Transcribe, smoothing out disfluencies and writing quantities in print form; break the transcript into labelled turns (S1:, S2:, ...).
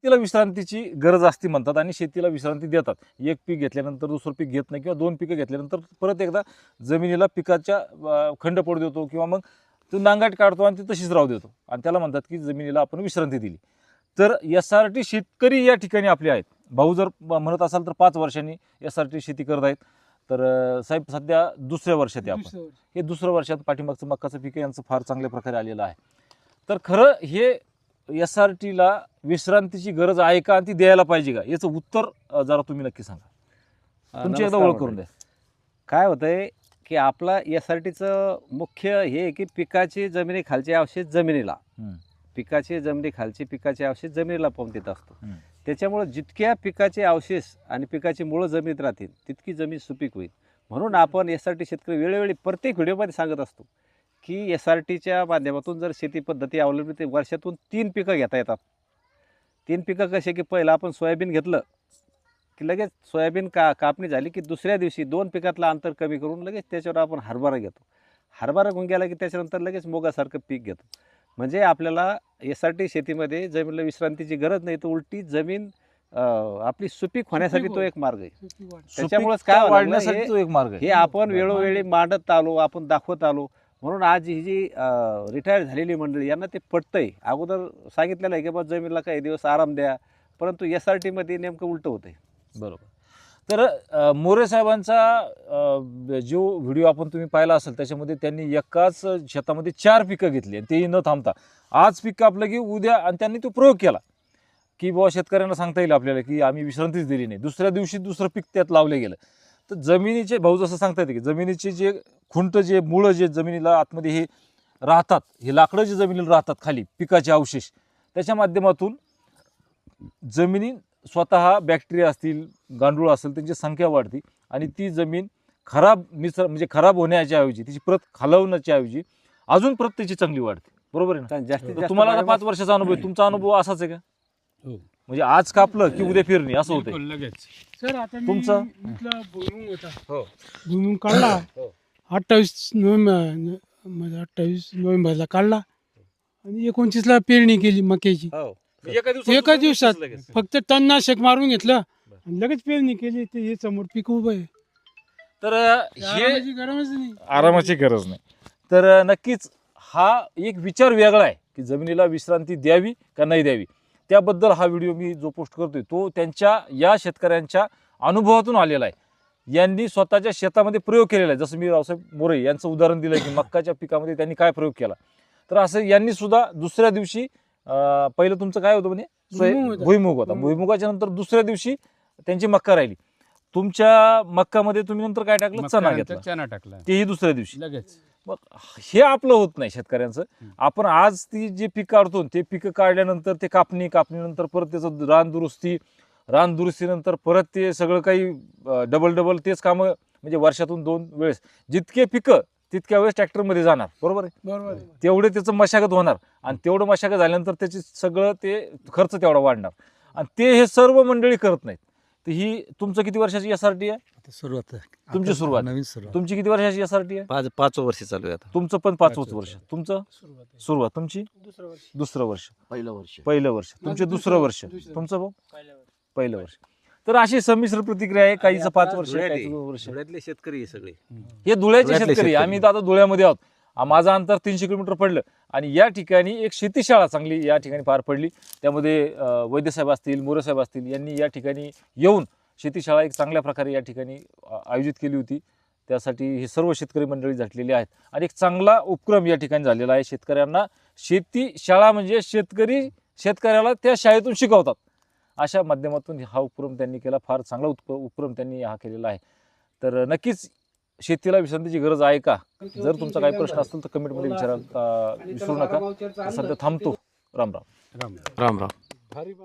S1: शेतीला विश्रांतीची गरज असते म्हणतात आणि शेतीला विश्रांती देतात. एक पीक घेतल्यानंतर दुसरं पीक घेत नाही किंवा 2 पिकं घेतल्यानंतर परत एकदा जमिनीला पिकाच्या खंड पडू देतो किंवा मग तो नांगाट काढतो आणि ती तशीच राहू देतो आणि त्याला म्हणतात की जमिनीला आपण विश्रांती दिली. तर SRT शेतकरी या ठिकाणी आपले आहेत. भाऊ जर म्हणत असाल तर 5 वर्षांनी SRT शेती करत आहेत. तर साहेब सध्या दुसऱ्या वर्षात आहे आपण. हे दुसऱ्या वर्षात पाठीमागचं मक्काचं पीक यांचं फार चांगल्या प्रकारे आलेलं आहे. तर खरं हे SRTला विश्रांतीची गरज आहे का आणि ती द्यायला पाहिजे का याचं उत्तर जरा तुम्ही नक्की सांगा. तुमची एकदा ओळख करून द्या.
S2: काय होतंय की आपला SRTचं मुख्य हे आहे की पिकाची जमिनीखालचे अवशेष जमिनीला, पिकाचे जमिनीखालचे पिकाचे अवशेष जमिनीला पाहून देत असतो. त्याच्यामुळे जितक्या पिकाचे अवशेष आणि पिकाची मुळं जमिनीत राहतील तितकी जमीन सुपीक होईल. म्हणून आपण SRT शेतकरी वेळोवेळी प्रत्येक व्हिडिओमध्ये सांगत असतो की SRTच्या माध्यमातून जर शेती पद्धती अवलंबली तर वर्षातून 3 पिकं घेता येतात. 3 पिकं कसे की पहिलं आपण सोयाबीन घेतलं की लगेच सोयाबीन कापणी झाली की दुसऱ्या दिवशी 2 पिकातलं अंतर कमी करून लगेच त्याच्यावर आपण हरभरा घेतो. हरभरा घेऊन गेला की त्याच्यानंतर लगेच मुगासारखं पीक घेतो. म्हणजे आपल्याला SRT शेतीमध्ये जमिनीला विश्रांतीची गरज नाही, तर उलटी जमीन आपली सुपीक होण्यासाठी तो एक मार्ग आहे.
S1: त्याच्यामुळेच काय वाढण्यासाठी तो एक मार्ग आहे.
S2: हे आपण वेळोवेळी मांडत आलो, आपण दाखवत आलो. म्हणून आज ही जी रिटायर झालेली मंडळी यांना ते पटतंय. अगोदर सांगितलेलं आहे की बा जमिनीला काही दिवस आराम द्या, परंतु SRTमध्ये नेमकं उलटं होतंय.
S1: बरोबर. तर मोरे साहेबांचा जो व्हिडिओ आपण तुम्ही पाहिला असेल त्याच्यामध्ये त्यांनी एकाच शेतामध्ये 4 पिकं घेतली आणि तेही न थांबता. आज पीक कापलं की उद्या आणि त्यांनी तो प्रयोग केला की बाबा शेतकऱ्यांना सांगता येईल आपल्याला की आम्ही विश्रांतीच दिली नाही. दुसऱ्या दिवशी दुसरं पीक त्यात लावलं गेलं. तर जमिनीचे भाऊ जसं सांगता येते की जमिनीचे जे खुंट जे मुळं जे जमिनीला आतमध्ये हे राहतात, हे लाकडं जे जमिनीला राहतात खाली पिकाचे अवशेष, त्याच्या माध्यमातून जमिनी स्वतः बॅक्टेरिया असतील, गांडूळ असेल त्यांची संख्या वाढते आणि ती जमीन खराब म्हणजे खराब होण्याच्या ऐवजी तिची प्रत खालवण्याच्या ऐवजी अजून प्रत त्याची चांगली वाढते. बरोबर आहे ना?
S2: जास्तीत जास्त
S1: तुम्हाला आता 5 वर्षाचा अनुभव आहे. तुमचा अनुभव असाच आहे का? म्हणजे आज कापलं की उद्या फिरणी असं होतं
S3: लगेच. सर आता
S1: तुमचं?
S3: इथला भुईमुग होता.
S1: हो.
S3: भुईमुग काढला.
S1: हो.
S3: 28 नोव्हेंबरला काढला आणि 29ला पेरणी केली मक्याची. एका दिवसात फक्त तणनाशक मारून घेतलं आणि लगेच पेरणी केली. ते हे समोर पीक उभं आहे.
S1: तर हे
S3: आरामाची गरजच नाही.
S1: आरामाची गरज नाही. तर नक्कीच हा एक विचार वेगळा आहे की जमिनीला विश्रांती द्यावी का नाही द्यावी. त्याबद्दल हा व्हिडिओ मी जो पोस्ट करतोय तो त्यांच्या या शेतकऱ्यांच्या अनुभवातून आलेला आहे. यांनी स्वतःच्या शेतामध्ये प्रयोग केलेला आहे. जसं मी रावसाहेब मोरे यांचं उदाहरण दिलं की मक्काच्या पिकामध्ये त्यांनी काय प्रयोग केला. तर असं यांनी सुद्धा दुसऱ्या दिवशी पहिलं तुमचं काय होतं म्हणजे भुईमुग होता. भुईमुगाच्या नंतर दुसऱ्या दिवशी त्यांची मक्का राहिली. तुमच्या मक्कामध्ये तुम्ही नंतर काय टाकलं? चणा घेतला.
S3: चणा टाकला
S1: तेही दुसऱ्या दिवशी
S3: लगेच.
S1: मग हे आपलं होत नाही शेतकऱ्यांचं. आपण आज ती जे पीक काढतो ते पीक काढल्यानंतर ते कापणीनंतर परत त्याचं रान दुरुस्तीनंतर परत ते सगळं काही डबल तेच कामं म्हणजे वर्षातून 2 वेळेस जितके पिकं तितक्या वेळेस ट्रॅक्टरमध्ये जाणार. बरोबर आहे?
S3: बरोबर.
S1: तेवढे त्याचं मशागत होणार आणि तेवढं मशागत झाल्यानंतर त्याची सगळं ते खर्च तेवढा वाढणार आणि ते हे सर्व मंडळी करत नाहीत. तर ही तुमचं किती वर्षाची SRT आहे?
S4: सुरुवात
S1: तुमची सुरुवात
S4: नवीन सुरुवात.
S1: तुमची किती वर्षाची SRT आहे?
S4: 5 वर्ष चालू आहे आता.
S1: तुमचं पण 5वंच वर्ष. तुमचं सुरुवात तुमची दुसरं वर्ष. पहिलं वर्ष. तुमचे दुसरं वर्ष. तुमचं भाऊ पहिलं वर्ष. तर अशी संमिश्र प्रतिक्रिया आहे. काहीचं 5 वर्ष, काहीचं 2 वर्ष.
S2: धुळ्यातले शेतकरी सगळे
S1: हे धुळ्याचे
S4: धुळ्यातले
S1: शेतकरी.
S4: शेतकरी.
S1: आम्ही तर आता धुळ्यामध्ये आहोत. माझं अंतर 300 किलोमीटर पडलं आणि या ठिकाणी एक शेतीशाळा चांगली या ठिकाणी पार पडली. त्यामध्ये वैद्यसाहेब असतील, मोरेसाहेब असतील यांनी या ठिकाणी येऊन शेतीशाळा एक चांगल्या प्रकारे या ठिकाणी आयोजित केली होती. त्यासाठी हे सर्व शेतकरी मंडळी झटलेली आहेत आणि एक चांगला उपक्रम या ठिकाणी झालेला आहे. शेतकऱ्यांना शेतीशाळा म्हणजे शेतकऱ्याला त्या शाळेतून शिकवतात अशा माध्यमातून हा उपक्रम त्यांनी केला. फार चांगला उपक्रम त्यांनी हा केलेला आहे. तर नक्कीच शेतीला विश्रांतीची गरज आहे का? जर तुमचा काही प्रश्न असेल तर कमेंटमध्ये विचारायला विसरू नका. सध्या थांबतो. राम राम.
S4: राम राम.